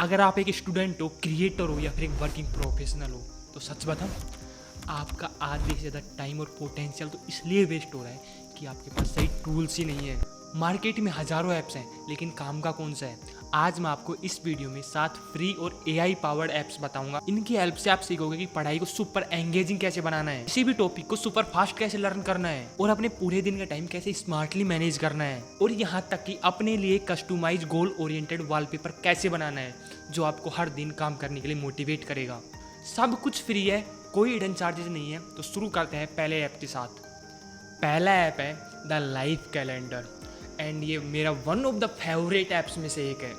अगर आप एक स्टूडेंट हो, क्रिएटर हो या फिर एक वर्किंग प्रोफेशनल हो, तो सच बताऊं, आपका आधे से ज़्यादा टाइम और पोटेंशियल तो इसलिए वेस्ट हो रहा है कि आपके पास सही टूल्स ही नहीं है। मार्केट में हज़ारों ऐप्स हैं, लेकिन काम का कौन सा है? आज मैं आपको इस वीडियो में 7 फ्री और AI पावर्ड ऐप्स बताऊंगा। इनकी हेल्प से आप सीखोगे कि पढ़ाई को सुपर एंगेजिंग कैसे बनाना है, किसी भी टॉपिक को सुपर फास्ट कैसे लर्न करना है और अपने पूरे दिन का टाइम कैसे स्मार्टली मैनेज करना है, और यहाँ तक कि अपने लिए कस्टमाइज गोल ओरिएंटेड वॉलपेपर कैसे बनाना है जो आपको हर दिन काम करने के लिए मोटिवेट करेगा। सब कुछ फ्री है, कोई हिडन चार्जेस नहीं है। तो शुरू करते हैं पहले ऐप के साथ। पहला ऐप है द लाइफ कैलेंडर, एंड ये मेरा one of the favourite apps में से एक है।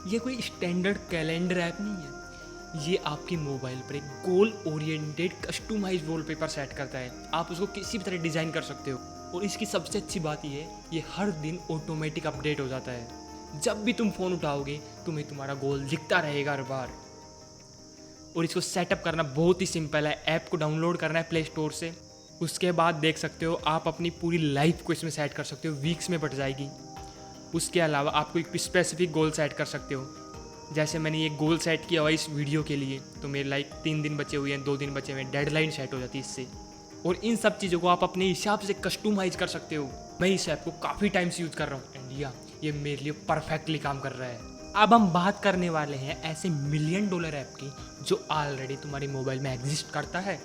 ये कोई स्टैंडर्ड कैलेंडर ऐप नहीं है, ये आपके मोबाइल पर एक goal oriented customize wallpaper set करता है। आप उसको किसी भी तरह डिज़ाइन कर सकते हो, और इसकी सबसे अच्छी बात ये हर दिन ऑटोमेटिक अपडेट हो जाता है। जब भी तुम फ़ोन उठाओगे तुम्हें तुम्हारा गोल दिखता रहेगा हर बार। और इसको सेटअप करना बहुत ही सिंपल है। ऐप को डाउनलोड करना है प्ले स्टोर से, उसके बाद देख सकते हो आप अपनी पूरी लाइफ को इसमें सेट कर सकते हो, वीक्स में बढ़ जाएगी। उसके अलावा आपको एक स्पेसिफिक गोल सेट कर सकते हो। जैसे मैंने ये गोल सेट किया हुआ इस वीडियो के लिए, तो मेरे लाइक 3 दिन बचे हुए हैं, 2 दिन बचे हुए हैं, डेडलाइन सेट हो जाती है इससे। और इन सब चीज़ों को आप अपने हिसाब से कस्टमाइज कर सकते हो। मैं इस ऐप को काफ़ी टाइम से यूज़ कर रहा हूँ, एंड ये मेरे लिए परफेक्टली काम कर रहा है। अब हम बात करने वाले हैं ऐसे $1 मिलियन ऐप की जो ऑलरेडी तुम्हारे मोबाइल में एग्जिस्ट करता है,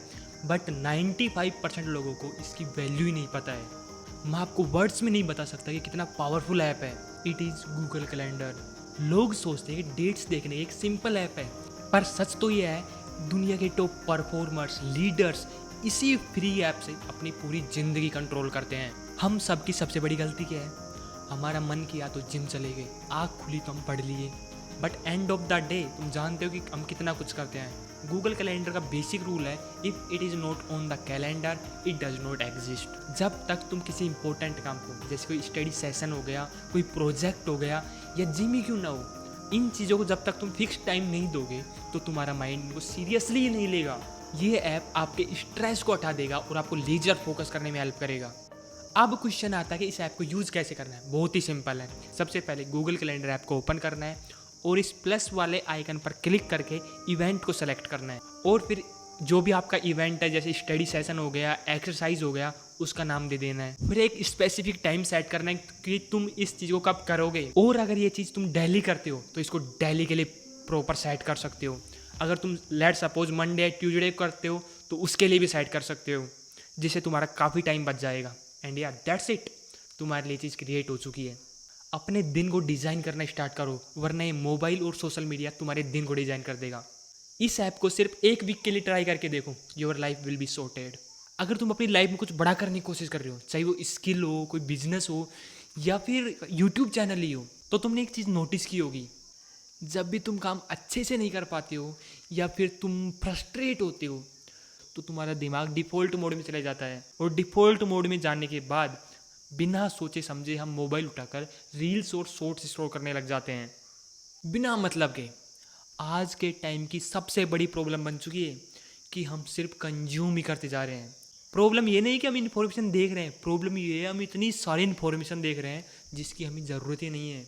बट 95% लोगों को इसकी वैल्यू ही नहीं पता है। मैं आपको वर्ड्स में नहीं बता सकता कि कितना पावरफुल ऐप है। It is Google calendar. लोग सोचते हैं कि डेट्स देखने एक सिंपल ऐप है, पर सच तो ये है दुनिया के टॉप परफॉर्मर्स, लीडर्स इसी फ्री ऐप से अपनी पूरी ज़िंदगी कंट्रोल करते हैं। हम सबकी सबसे बड़ी गलती क्या है? हमारा मन किया तो जिम चले गए, आँख खुली तो हम पढ़ लिए, but end of the day तुम जानते हो कि हम कितना कुछ करते हैं। गूगल कैलेंडर का बेसिक रूल है, if it is not on the calendar it does not exist. जब तक तुम किसी इंपॉर्टेंट काम को, जैसे कोई स्टडी सेशन हो गया, कोई प्रोजेक्ट हो गया, या जिम ही क्यों ना हो, इन चीज़ों को जब तक तुम फिक्स टाइम नहीं दोगे तो तुम्हारा माइंड इनको सीरियसली ही नहीं लेगा। ये ऐप आपके स्ट्रेस को हटा देगा और आपको लेजर फोकस करने में हेल्प करेगा। अब क्वेश्चन आता है कि इस ऐप को यूज़ कैसे करना है। बहुत ही सिंपल है। सबसे पहले गूगल कैलेंडर ऐप को ओपन करना है और इस प्लस वाले आइकन पर क्लिक करके इवेंट को सेलेक्ट करना है, और फिर जो भी आपका इवेंट है, जैसे स्टडी सेशन हो गया, एक्सरसाइज हो गया, उसका नाम दे देना है। फिर एक स्पेसिफिक टाइम सेट करना है कि तुम इस चीज़ को कब करोगे, और अगर ये चीज़ तुम डेली करते हो तो इसको डेली के लिए प्रॉपर सेट कर सकते हो। अगर तुम लेट सपोज मंडे ट्यूजडे करते हो तो उसके लिए भी सेट कर सकते हो, जिससे तुम्हारा काफ़ी टाइम बच जाएगा। एंड यार दैट्स इट, तुम्हारे लिए चीज़ क्रिएट हो चुकी है। अपने दिन को डिज़ाइन करना स्टार्ट करो, वरना ये मोबाइल और सोशल मीडिया तुम्हारे दिन को डिज़ाइन कर देगा। इस ऐप को सिर्फ 1 वीक के लिए ट्राई करके देखो, your life will be sorted. अगर तुम अपनी लाइफ में कुछ बड़ा करने की कोशिश कर रहे हो, चाहे वो स्किल हो, कोई बिजनेस हो, या फिर यूट्यूब चैनल ही हो, तो तुमने एक चीज़ नोटिस की होगी, जब भी तुम काम अच्छे से नहीं कर पाते हो या फिर तुम फ्रस्ट्रेट होते हो तो तुम्हारा दिमाग डिफ़ॉल्ट मोड में चला जाता है, और डिफ़ॉल्ट मोड में जाने के बाद बिना सोचे समझे हम मोबाइल उठाकर रील्स और शॉर्ट्स स्क्रॉल करने लग जाते हैं बिना मतलब के। आज के टाइम की सबसे बड़ी प्रॉब्लम बन चुकी है कि हम सिर्फ कंज्यूम ही करते जा रहे हैं। प्रॉब्लम ये नहीं कि हम इन्फॉर्मेशन देख रहे हैं, प्रॉब्लम ये है हम इतनी सारी इन्फॉर्मेशन देख रहे हैं जिसकी हमें ज़रूरत ही नहीं है।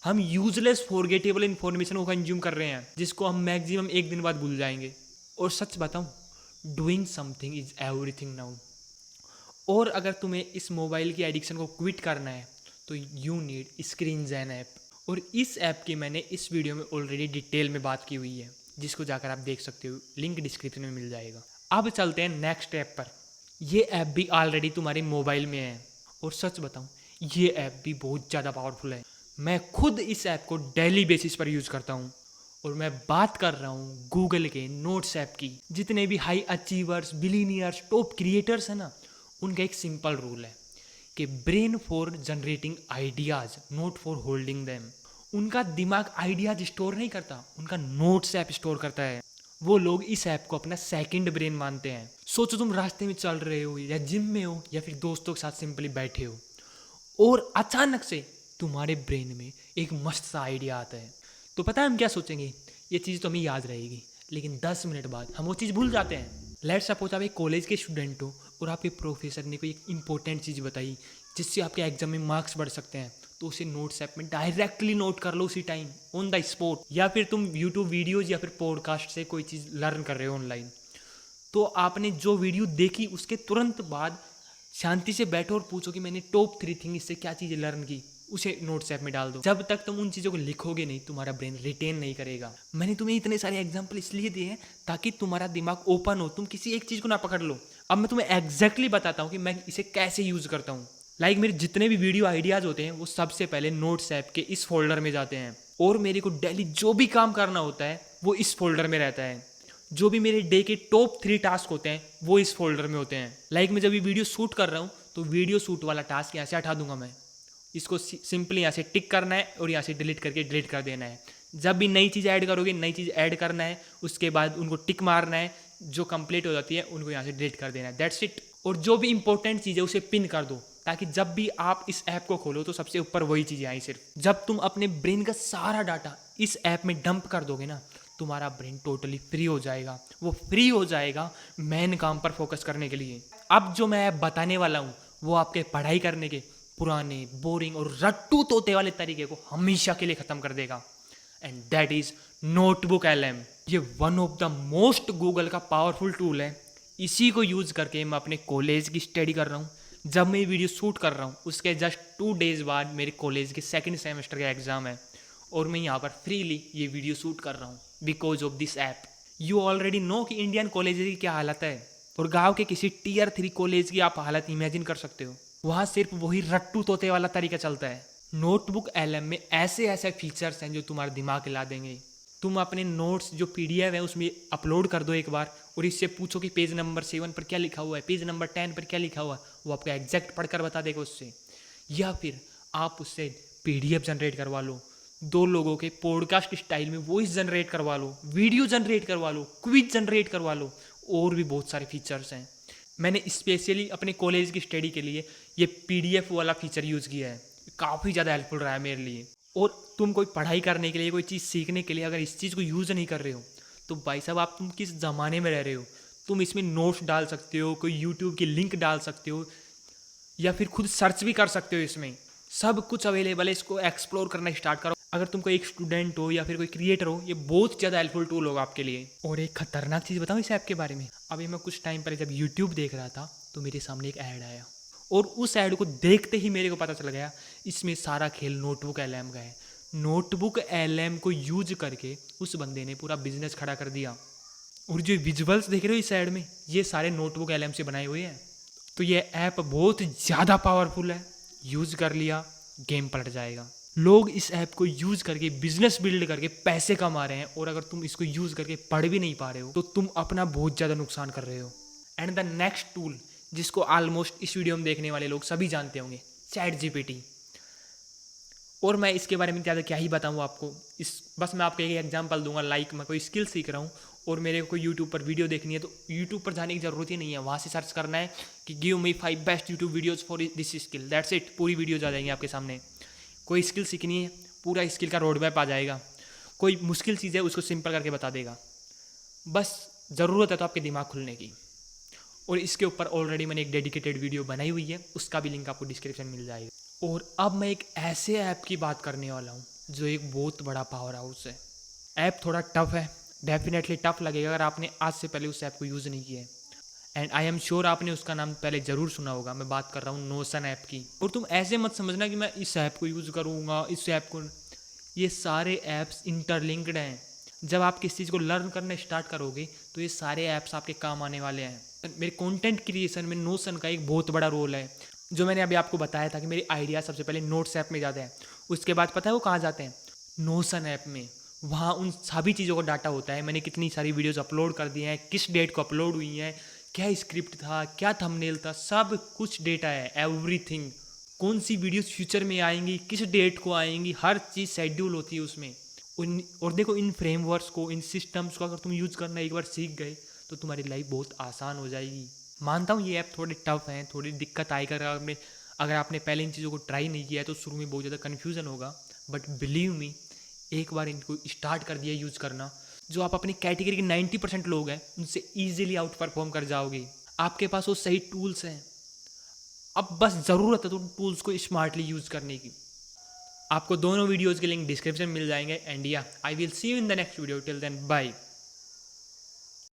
हम यूजलेस फॉरगेटेबल इन्फॉर्मेशन को कंज्यूम कर रहे हैं जिसको हम मैक्सिमम 1 दिन बाद भूल जाएंगे। और सच बताऊं, doing something is everything now. और अगर तुम्हें इस मोबाइल की एडिक्शन को क्विट करना है तो you need screen zen app. और इस ऐप की मैंने इस वीडियो में ऑलरेडी डिटेल में बात की हुई है, जिसको जाकर आप देख सकते हो, लिंक डिस्क्रिप्शन में मिल जाएगा। अब चलते हैं नेक्स्ट ऐप पर। ये ऐप भी ऑलरेडी तुम्हारे मोबाइल में है, और सच बताऊं ये ऐप भी बहुत ज़्यादा पावरफुल है। मैं खुद इस ऐप को डेली बेसिस पर यूज़ करता हूँ, और मैं बात कर रहा हूँ गूगल के नोट्स ऐप की। जितने भी high achievers, billionaires, top creators हैं ना, उनका एक सिंपल रूल है कि brain for generating ideas note for holding them. उनका दिमाग आइडियाज स्टोर नहीं करता, उनका नोट्स ऐप स्टोर करता है। वो लोग इस ऐप को अपना सेकंड ब्रेन मानते हैं। सोचो तुम रास्ते में चल रहे हो, या जिम में हो, या फिर दोस्तों के साथ सिंपली बैठे हो, और अचानक से तुम्हारे ब्रेन में एक मस्त सा आइडिया आता है, तो पता है हम क्या सोचेंगे? ये चीज़ तो हमें याद रहेगी, लेकिन 10 मिनट बाद हम वो चीज़ भूल जाते हैं। लेट्स सपोज आप एक कॉलेज के स्टूडेंट हो और आपके प्रोफेसर ने कोई एक इंपॉर्टेंट चीज़ बताई जिससे आपके एग्जाम में मार्क्स बढ़ सकते हैं, तो उसे नोट्स ऐप में डायरेक्टली नोट कर लो उसी टाइम ऑन द स्पॉट। या फिर तुम यूट्यूब वीडियोज या फिर पॉडकास्ट से कोई चीज़ लर्न कर रहे हो ऑनलाइन, तो आपने जो वीडियो देखी उसके तुरंत बाद शांति से बैठो और पूछो कि मैंने टॉप 3 थिंग इससे क्या चीज़ें लर्न की, उसे नोट्स ऐप में डाल दो। जब तक तुम उन चीज़ों को लिखोगे नहीं, तुम्हारा ब्रेन रिटेन नहीं करेगा। मैंने तुम्हें इतने सारे एग्जाम्पल इसलिए दिए हैं ताकि तुम्हारा दिमाग ओपन हो, तुम किसी एक चीज़ को ना पकड़ लो। अब मैं तुम्हें एग्जैक्टली बताता हूँ कि मैं इसे कैसे यूज़ करता हूँ। मेरे जितने भी वीडियो आइडियाज़ होते हैं वो सबसे पहले नोट्स ऐप के इस फोल्डर में जाते हैं, और मेरे को डेली जो भी काम करना होता है वो इस फोल्डर में रहता है। जो भी मेरे डे के टॉप 3 टास्क होते हैं वो इस फोल्डर में होते हैं। मैं जब ये वीडियो शूट कर रहा हूँ तो वीडियो शूट वाला टास्क यहाँ से हटा दूंगा मैं। इसको सिंपली यहाँ से टिक करना है और यहाँ से डिलीट करके डिलीट कर देना है। जब भी नई चीज़ ऐड करोगे, नई चीज़ ऐड करना है, उसके बाद उनको टिक मारना है, जो कंप्लीट हो जाती है उनको यहाँ से डिलीट कर देना है। That's it. और जो भी इंपॉर्टेंट चीज़ है उसे पिन कर दो, ताकि जब भी आप इस ऐप को खोलो तो सबसे ऊपर वही चीज़ें आई। सिर्फ जब तुम अपने ब्रेन का सारा डाटा इस ऐप में डंप कर दोगे ना, तुम्हारा ब्रेन टोटली फ्री हो जाएगा। वो फ्री हो जाएगा मेन काम पर फोकस करने के लिए। अब जो मैं ऐप बताने वाला हूँ वो आपके पढ़ाई करने के पुराने, बोरिंग और रट्टू तोते वाले तरीके को हमेशा के लिए ख़त्म कर देगा। And that is notebook LM। ये one of the most Google का पावरफुल टूल है। इसी को यूज़ करके मैं अपने कॉलेज की स्टडी कर रहा हूँ। जब मैं वीडियो शूट कर रहा हूँ उसके जस्ट 2 डेज़ बाद मेरे कॉलेज के 2nd सेमेस्टर का एग्ज़ाम है, और मैं यहाँ पर फ्रीली ये वीडियो शूट कर रहा हूँ because of this app. You already know कि इंडियन कॉलेज की क्या हालत है, और गांव के किसी Tier 3 कॉलेज की आप हालत इमेजिन कर सकते हो। वहाँ सिर्फ वही रट्टू तोते वाला तरीका चलता है। नोटबुक LM में ऐसे ऐसे फीचर्स हैं जो तुम्हारा दिमाग हिला देंगे। तुम अपने नोट्स जो PDF है उसमें अपलोड कर दो एक बार, और इससे पूछो कि पेज नंबर 7 पर क्या लिखा हुआ है, पेज नंबर 10 पर क्या लिखा हुआ है, वो आपको एग्जैक्ट पढ़कर बता देगा उससे। या फिर आप उससे PDF जनरेट करवा लो, 2 लोगों के पॉडकास्ट स्टाइल में वॉइस जनरेट करवा लो, वीडियो जनरेट करवा लो, क्विज जनरेट करवा लो, और भी बहुत सारे फीचर्स हैं। मैंने स्पेशली अपने कॉलेज की स्टडी के लिए ये PDF वाला फीचर यूज़ किया है। काफ़ी ज़्यादा हेल्पफुल रहा है मेरे लिए। और तुम कोई पढ़ाई करने के लिए, कोई चीज़ सीखने के लिए अगर इस चीज़ को यूज़ नहीं कर रहे हो तो भाई साहब आप तुम किस ज़माने में रह रहे हो। तुम इसमें नोट्स डाल सकते हो, कोई यूट्यूब की लिंक डाल सकते हो, या फिर खुद सर्च भी कर सकते हो। इसमें सब कुछ अवेलेबल है। इसको एक्सप्लोर करना स्टार्ट करो। अगर तुम कोई एक स्टूडेंट हो या फिर कोई क्रिएटर हो, ये बहुत ज़्यादा हेल्पफुल टूल होगा आपके लिए। और एक खतरनाक चीज़ बताऊँ इस ऐप के बारे में। अभी मैं कुछ टाइम पहले जब यूट्यूब देख रहा था तो मेरे सामने एक ऐड आया, और उस ऐड को देखते ही मेरे को पता चल गया इसमें सारा खेल नोटबुक LM का है। नोटबुक LM को यूज करके उस बंदे ने पूरा बिजनेस खड़ा कर दिया। और जो विजुअल्स देख रहे हो इस ऐड में, ये सारे नोटबुक LM से बनाए हुए हैं। तो ये ऐप बहुत ज़्यादा पावरफुल है। यूज कर लिया, गेम पलट जाएगा। लोग इस ऐप को यूज करके बिजनेस बिल्ड करके पैसे कमा रहे हैं, और अगर तुम इसको यूज करके पढ़ भी नहीं पा रहे हो तो तुम अपना बहुत ज़्यादा नुकसान कर रहे हो। एंड द नेक्स्ट टूल जिसको ऑलमोस्ट इस वीडियो में देखने वाले लोग सभी जानते होंगे, ChatGPT। और मैं इसके बारे में ज़्यादा क्या ही बताऊँ आपको। बस मैं आपको एक एग्जांपल दूंगा। मैं कोई स्किल सीख रहा हूँ और मेरे को यूट्यूब पर वीडियो देखनी है, तो यूट्यूब पर जाने की ज़रूरत ही नहीं है। वहाँ से सर्च करना है कि give me 5 best YouTube videos for this skill. That's it. पूरी वीडियोज आ जाएंगी आपके सामने। कोई स्किल सीखनी है, पूरा स्किल का रोड मैप आ जाएगा। कोई मुश्किल चीज़ है उसको सिंपल करके बता देगा। बस ज़रूरत है तो आपके दिमाग खुलने की। और इसके ऊपर ऑलरेडी मैंने एक डेडिकेटेड वीडियो बनाई हुई है, उसका भी लिंक आपको डिस्क्रिप्शन मिल जाएगा। और अब मैं एक ऐसे ऐप की बात करने वाला हूँ जो एक बहुत बड़ा पावर हाउस है। ऐप थोड़ा टफ है, डेफिनेटली टफ लगेगा अगर आपने आज से पहले उस ऐप को यूज़ नहीं किया है। एंड आई एम श्योर आपने उसका नाम पहले ज़रूर सुना होगा। मैं बात कर रहा हूँ नोशन ऐप की। और तुम ऐसे मत समझना कि मैं इस ऐप को यूज़ करूँगा, इस ऐप को। ये सारे ऐप्स इंटरलिंक्ड हैं। जब आप किसी चीज़ को लर्न करना स्टार्ट करोगे तो ये सारे ऐप्स आपके काम आने वाले हैं। मेरे कंटेंट क्रिएशन में नोशन का एक बहुत बड़ा रोल है। जो मैंने अभी आपको बताया था कि मेरे आइडिया सबसे पहले नोट्स ऐप में जाते हैं, उसके बाद पता है वो कहाँ जाते हैं? नोशन ऐप में। वहाँ उन सभी चीज़ों का डाटा होता है। मैंने कितनी सारी वीडियोस अपलोड कर दी हैं, किस डेट को अपलोड हुई हैं, क्या स्क्रिप्ट था, क्या थंबनेल था, सब कुछ डेटा है। एवरीथिंग। कौन सी वीडियोस फ्यूचर में आएंगी, किस डेट को आएंगी, हर चीज़ शेड्यूल होती है उसमें। और देखो, इन फ्रेमवर्क्स को, इन सिस्टम्स को अगर तुम यूज़ करना एक बार सीख गए तो तुम्हारी लाइफ बहुत आसान हो जाएगी। मानता हूँ ये ऐप थोड़े टफ हैं, थोड़ी दिक्कत आएगा। अगर आपने पहले इन चीज़ों को ट्राई नहीं किया है तो शुरू में बहुत ज़्यादा कन्फ्यूज़न होगा। बट बिलीव मी, एक बार इनको स्टार्ट कर दिया यूज़ करना, जो आप अपनी कैटेगरी के 90% लोग हैं उनसे ईजिली आउट परफॉर्म कर जाओगे। आपके पास वो सही टूल्स हैं। अब बस ज़रूरत है तो टूल्स को स्मार्टली यूज़ करने की। आपको दोनों वीडियोज़ के लिंक डिस्क्रिप्शन में मिल जाएंगे। And yeah I will see you in the next video, till then bye.